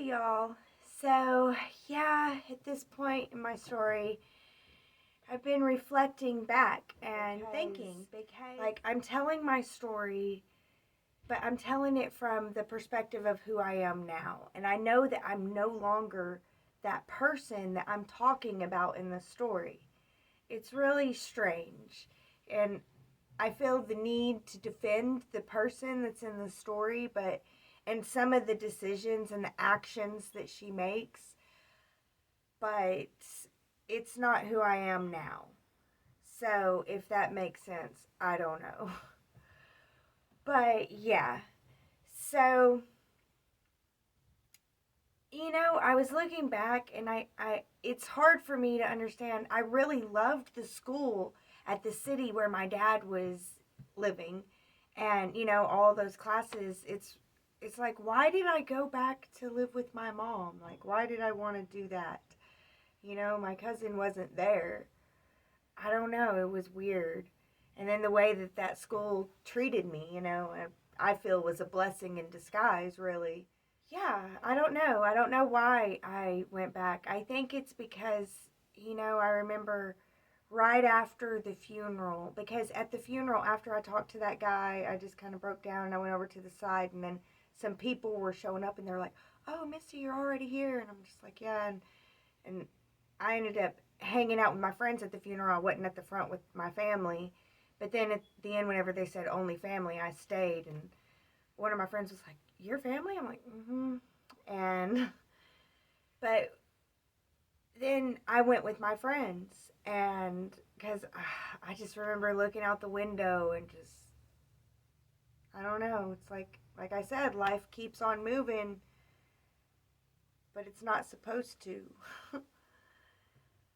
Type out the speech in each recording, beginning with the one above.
Hey y'all. So, yeah, at this point in my story, I've been reflecting back and thinking. Like, I'm telling my story, but I'm telling it from the perspective of who I am now. And I know that I'm no longer that person that I'm talking about in the story. It's really strange. And I feel the need to defend the person that's in the story, but and some of the decisions and the actions that she makes, but it's not who I am now. So, if that makes sense, I don't know. But yeah. So, I was looking back and I it's hard for me to understand. I really loved the school at the city where my dad was living, and all those classes. It's like, why did I go back to live with my mom? Like, why did I want to do that? My cousin wasn't there. I don't know, it was weird. And then the way that that school treated me, I feel was a blessing in disguise, really. Yeah, I don't know. I don't know why I went back. I think it's because, I remember right after the funeral, because at the funeral, after I talked to that guy, I just kind of broke down and I went over to the side, and then some people were showing up and they're like, "Oh, Misty, you're already here." And I'm just like, "Yeah." And I ended up hanging out with my friends at the funeral. I wasn't at the front with my family. But then at the end, whenever they said only family, I stayed. And one of my friends was like, "Your family?" I'm like, "Mm-hmm." And but then I went with my friends, and because I just remember looking out the window and just, I don't know. It's like I said, life keeps on moving, but it's not supposed to.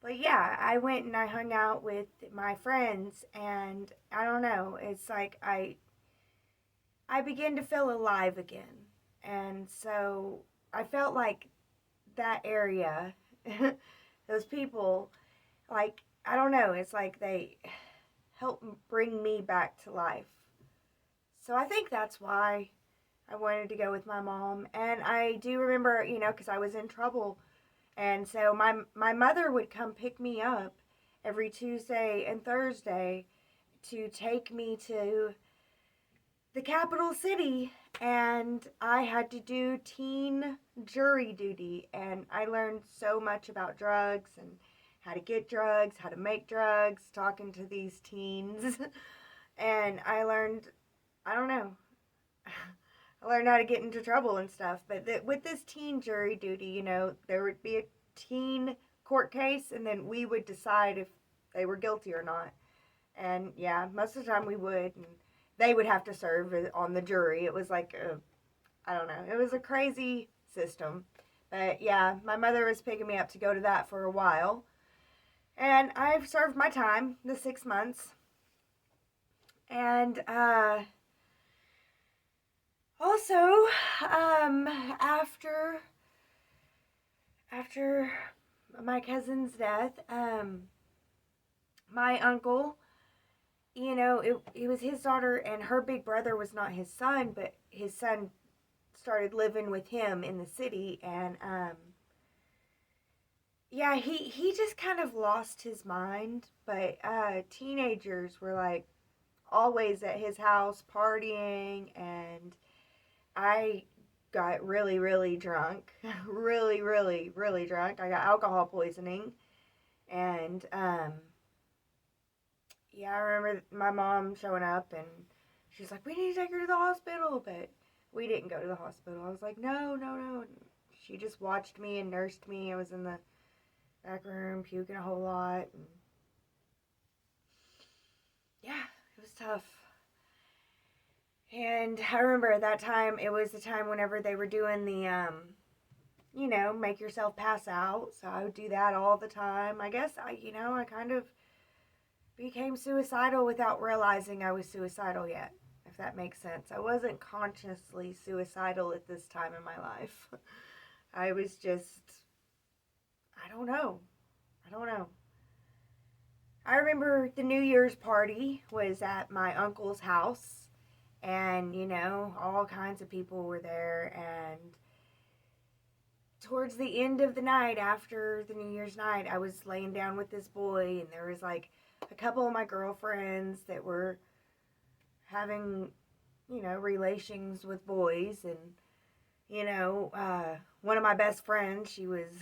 But yeah, I went and I hung out with my friends, and I don't know. It's like I began to feel alive again, and so I felt like that area, those people, like, I don't know, it's like they help bring me back to life. So I think that's why I wanted to go with my mom. And I do remember, because I was in trouble. And so my mother would come pick me up every Tuesday and Thursday to take me to the capital city, and I had to do teen jury duty, and I learned so much about drugs and how to get drugs, how to make drugs, talking to these teens. And I learned, I don't know, I learned how to get into trouble and stuff. But with this teen jury duty, there would be a teen court case, and then we would decide if they were guilty or not. And yeah, most of the time we would. And they would have to serve on the jury. It was like I don't know. It was a crazy system. But yeah, my mother was picking me up to go to that for a while. And I've served my time, the 6 months. And also, um, after after my cousin's death, my uncle, it was his daughter, and her big brother was not his son, but his son started living with him in the city. And yeah, he just kind of lost his mind. But teenagers were like always at his house partying, and I got really, really drunk. Really, really, really drunk. I got alcohol poisoning. And yeah, I remember my mom showing up, and she's like, "We need to take her to the hospital." But we didn't go to the hospital. I was like, "No, no, no." And she just watched me and nursed me. I was in the back room puking a whole lot. And yeah, it was tough. And I remember at that time, it was the time whenever they were doing the, make yourself pass out. So I would do that all the time. I guess I kind of became suicidal without realizing I was suicidal yet, if that makes sense. I wasn't consciously suicidal at this time in my life. I was just, I don't know. I don't know. I remember the New Year's party was at my uncle's house, and all kinds of people were there. And towards the end of the night, after the New Year's night, I was laying down with this boy, and there was like a couple of my girlfriends that were having, relations with boys, and one of my best friends, she was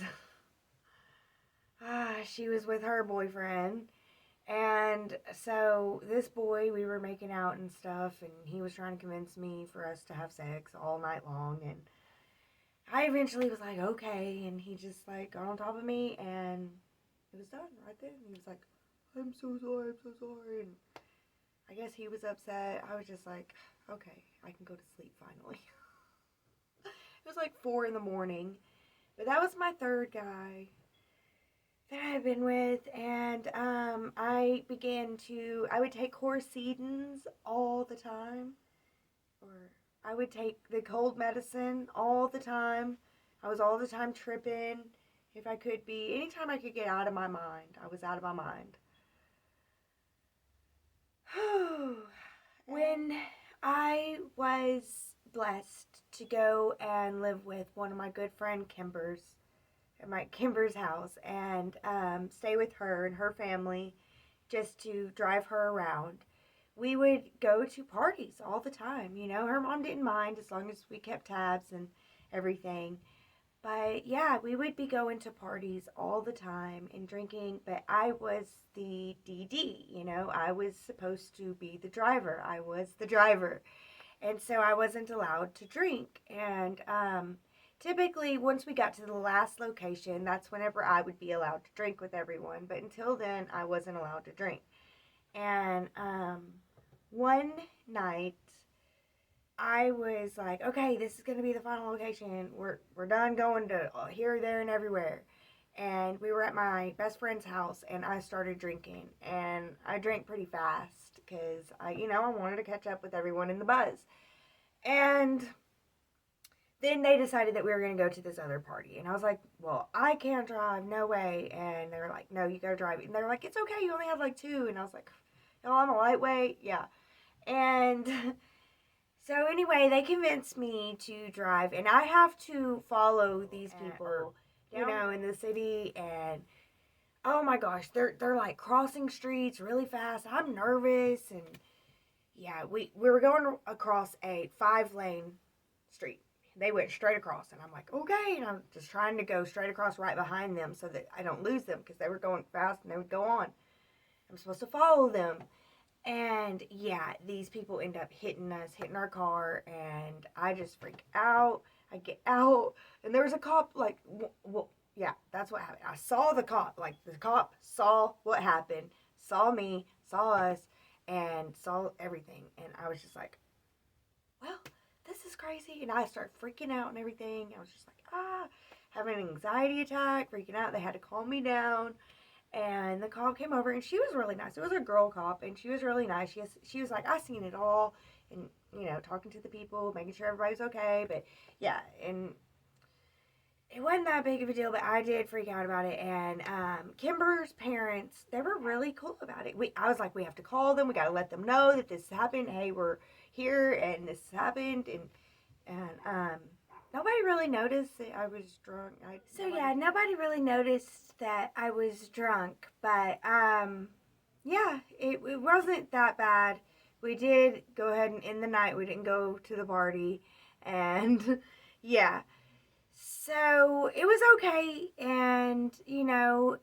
with her boyfriend. And so this boy, we were making out and stuff, and he was trying to convince me for us to have sex all night long. And I eventually was like, okay. And he just like got on top of me, and it was done right then. And he was like, I'm so sorry, I'm so sorry. And I guess he was upset. I was just like, okay, I can go to sleep finally. It was like 4 in the morning. But that was my third guy that I had been with, and I would take Chlorsedins all the time, or I would take the cold medicine all the time. I was all the time tripping. If I could be, anytime I could get out of my mind, I was out of my mind. When I was blessed to go and live with one of my good friend Kimber's house, and stay with her and her family, just to drive her around, we would go to parties all the time. Her mom didn't mind as long as we kept tabs and everything. But yeah, we would be going to parties all the time and drinking, but I was the DD, I was supposed to be the driver. I was the driver. And so I wasn't allowed to drink. And typically, once we got to the last location, that's whenever I would be allowed to drink with everyone. But until then, I wasn't allowed to drink. And one night, I was like, okay, this is going to be the final location. We're done going to here, there, and everywhere. And we were at my best friend's house, and I started drinking. And I drank pretty fast because I wanted to catch up with everyone in the buzz. And then they decided that we were going to go to this other party. And I was like, well, I can't drive. No way. And they were like, no, you got to drive. And they were like, it's okay. You only have like 2. And I was like, no, I'm a lightweight. Yeah. And so anyway, they convinced me to drive. And I have to follow these people, in the city. And oh my gosh, they're like crossing streets really fast. I'm nervous. And yeah, we were going across a 5-lane street. They went straight across, and I'm like, okay. And I'm just trying to go straight across right behind them so that I don't lose them, because they were going fast and they would go on. I'm supposed to follow them. And yeah, these people end up hitting our car, and I just freak out. I get out, and there was a cop, like, well, yeah, that's what happened. I saw the cop, like, the cop saw what happened, saw me, saw us, and saw everything. And I was just like, well, this is crazy. And I started freaking out and everything. I was just like, having an anxiety attack, freaking out. They had to calm me down. And the cop came over, and she was really nice. It was a girl cop, and she was really nice. She was like, I seen it all, and, talking to the people, making sure everybody's okay. But yeah, and it wasn't that big of a deal, but I did freak out about it. And Kimber's parents, they were really cool about it. I was like, we have to call them. We got to let them know that this happened. Hey, we're here, and this happened. And nobody really noticed that I was drunk. Nobody really noticed that I was drunk. But yeah, it wasn't that bad. We did go ahead and end the night. We didn't go to the party. And yeah. So it was okay. And,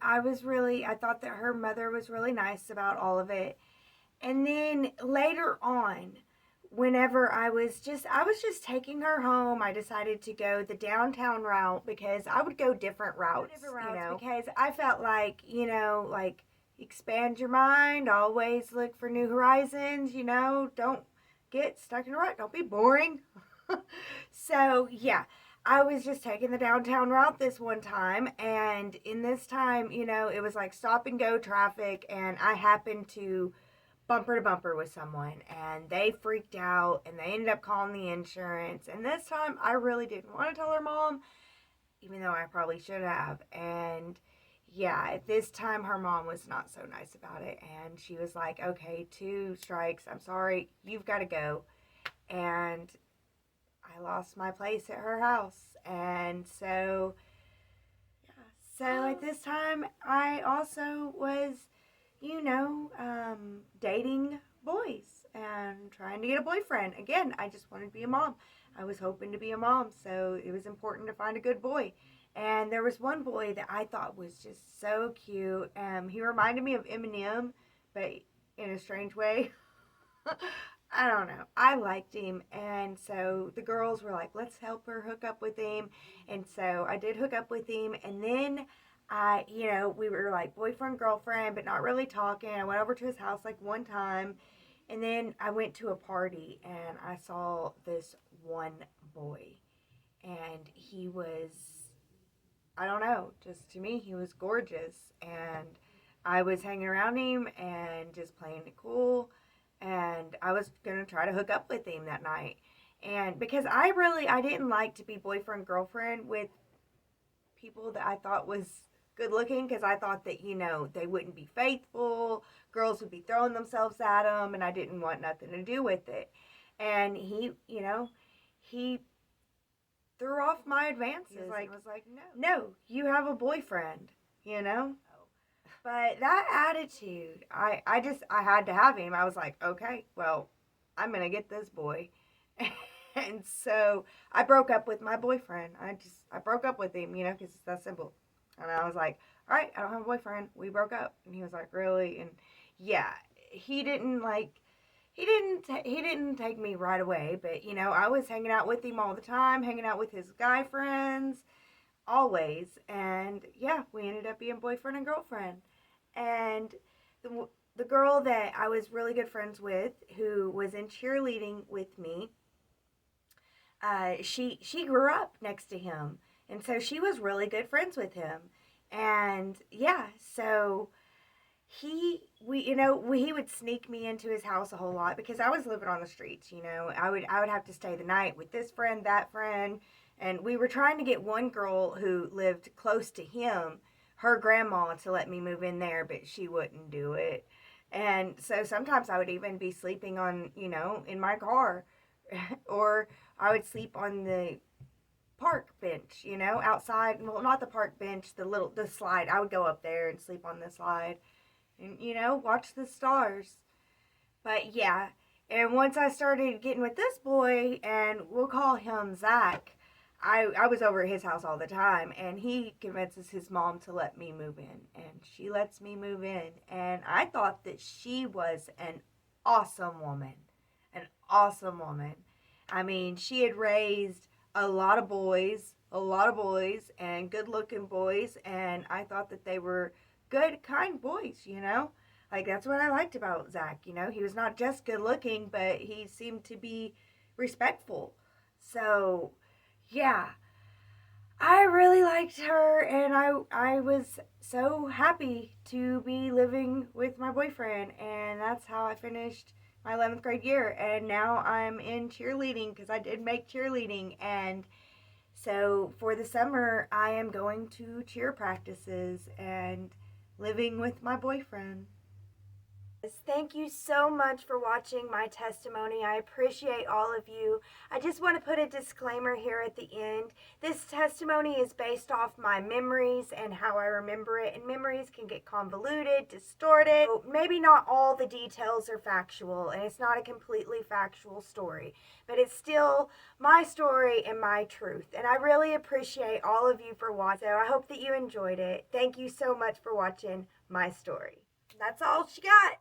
I thought that her mother was really nice about all of it. And then later on, whenever I was just taking her home, I decided to go the downtown route, because I would go different routes, because I felt like, like, expand your mind, always look for new horizons, don't get stuck in a rut, don't be boring. So, yeah. I was just taking the downtown route this one time, and in this time, it was like stop and go traffic, and I happened to bumper to bumper with someone, and they freaked out, and they ended up calling the insurance. And this time, I really didn't want to tell her mom, even though I probably should have. And yeah, at this time, her mom was not so nice about it, and she was like, okay, 2 strikes, I'm sorry, you've got to go. And I lost my place at her house. And so at this time, I also was, dating boys and trying to get a boyfriend. Again, I just wanted to be a mom. I was hoping to be a mom, so it was important to find a good boy. And there was one boy that I thought was just so cute. He reminded me of Eminem, but in a strange way. I don't know. I liked him. And so the girls were like, let's help her hook up with him. And so I did hook up with him. And then we were like boyfriend, girlfriend, but not really talking. I went over to his house like one time. And then I went to a party and I saw this one boy. And he was, I don't know, just to me, he was gorgeous. And I was hanging around him and just playing it cool. And I was going to try to hook up with him that night. And because I didn't like to be boyfriend, girlfriend with people that I thought was good looking, because I thought that, they wouldn't be faithful. Girls would be throwing themselves at them, and I didn't want nothing to do with it. And he threw off my advances. He was like, no, you have a boyfriend. But that attitude, I had to have him. I was like, okay, well, I'm going to get this boy. And so I broke up with my boyfriend. I broke up with him, because it's that simple. And I was like, all right, I don't have a boyfriend. We broke up. And he was like, really? And yeah, he didn't take me right away, but I was hanging out with him all the time, hanging out with his guy friends, always. And yeah, we ended up being boyfriend and girlfriend. And the girl that I was really good friends with, who was in cheerleading with me, she grew up next to him, and so she was really good friends with him. And yeah, so he would sneak me into his house a whole lot because I was living on the streets. I would have to stay the night with this friend, that friend, and we were trying to get one girl who lived close to him, her grandma, to let me move in there, but she wouldn't do it. And so sometimes I would even be sleeping on, in my car, or I would sleep on the park bench, outside. Well, not the park bench, the slide. I would go up there and sleep on the slide and, watch the stars. But yeah, and once I started getting with this boy, and we'll call him Zach, I was over at his house all the time, and he convinces his mom to let me move in, and she lets me move in. And I thought that she was an awesome woman. I mean, she had raised a lot of boys, and good looking boys, and I thought that they were good, kind boys, Like, that's what I liked about Zach, He was not just good looking, but he seemed to be respectful. So, yeah, I really liked her, and I was so happy to be living with my boyfriend, and that's how I finished my 11th grade year. And now I'm in cheerleading, because I did make cheerleading. And so for the summer, I am going to cheer practices and living with my boyfriend. Thank you so much for watching my testimony. I appreciate all of you. I just want to put a disclaimer here at the end. This testimony is based off my memories and how I remember it, and memories can get convoluted, distorted. So maybe not all the details are factual, and it's not a completely factual story, but it's still my story and my truth. And I really appreciate all of you for watching. So I hope that you enjoyed it. Thank you so much for watching my story. That's all she got.